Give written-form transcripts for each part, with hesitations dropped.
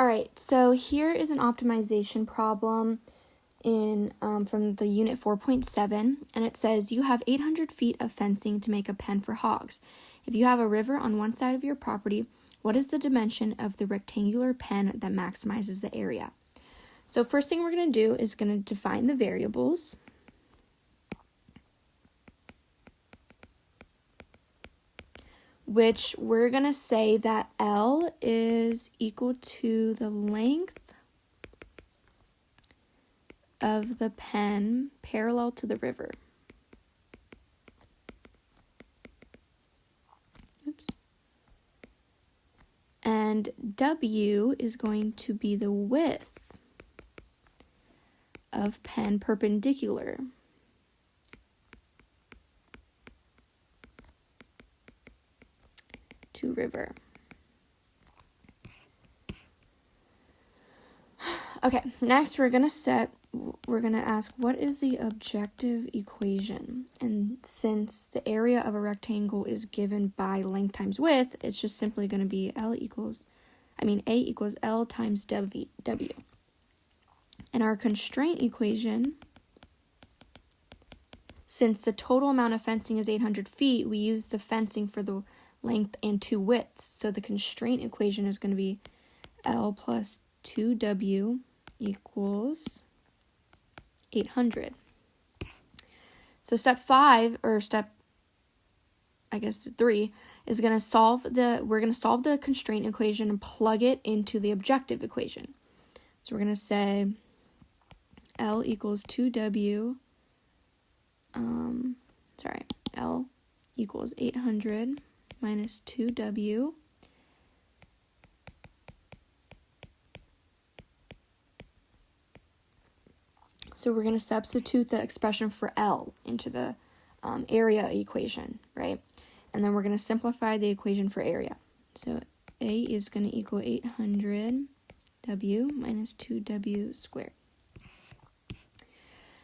All right, so here is an optimization problem from the unit 4.7, and it says you have 800 feet of fencing to make a pen for hogs. If you have a river on one side of your property, what is the dimension of the rectangular pen that maximizes the area? So first thing we're going to do is going to define the variables. Which we're going to say that L is equal to the length of the pen parallel to the river. Oops. And W is going to be the width of pen perpendicular to river. Okay, next we're going to ask what is the objective equation? And since the area of a rectangle is given by length times width, it's just simply going to be A equals L times W. And our constraint equation, since the total amount of fencing is 800 feet, we use the fencing for the length and two widths. So the constraint equation is going to be L plus 2W equals 800. So step 3 is going to solve the constraint equation and plug it into the objective equation. So we're going to say L equals 2W, L equals 800 minus 2W so we're going to substitute the expression for L into the area equation, right? And then we're going to simplify the equation for area. So A is going to equal 800W minus 2W squared.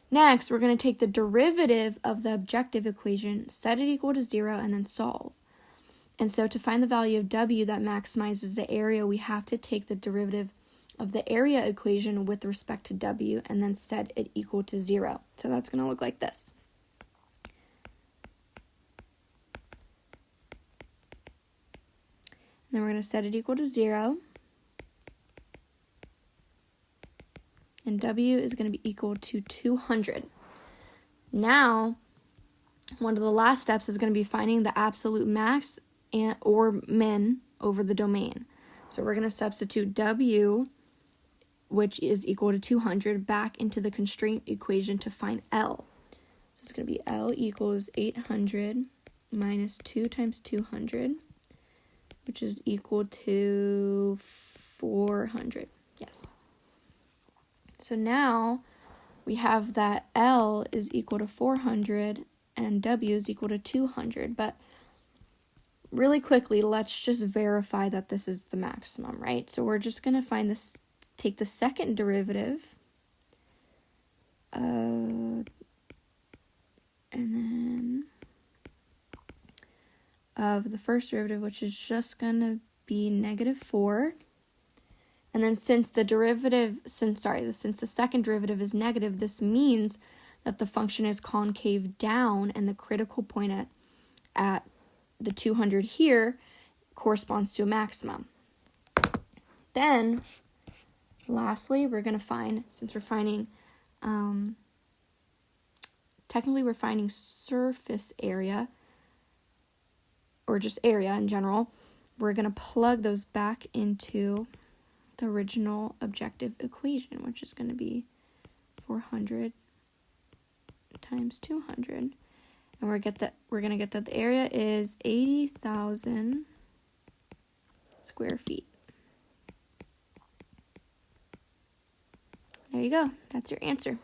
Next, we're going to take the derivative of the objective equation, set it equal to 0, and then solve. And so to find the value of W that maximizes the area, we have to take the derivative of the area equation with respect to W and then set it equal to 0. So that's going to look like this. And then we're going to set it equal to 0. And W is going to be equal to 200. Now, one of the last steps is going to be finding the absolute max or min over the domain. So we're going to substitute W, which is equal to 200, back into the constraint equation to find L. So it's going to be L equals 800 minus 2 times 200, which is equal to 400. Yes. So now we have that L is equal to 400 and W is equal to 200. But really quickly, let's just verify that this is the maximum, right? So we're just going to take the second derivative and then of the first derivative, which is just going to be -4. And then since the second derivative is negative, this means that the function is concave down and the critical point at the 200 here corresponds to a maximum. Then, lastly, we're going to find, since we're finding, technically we're finding surface area, or just area in general, we're going to plug those back into the original objective equation, which is going to be 400 times 200. And we're going to get that the area is 80,000 square feet. There you go. That's your answer.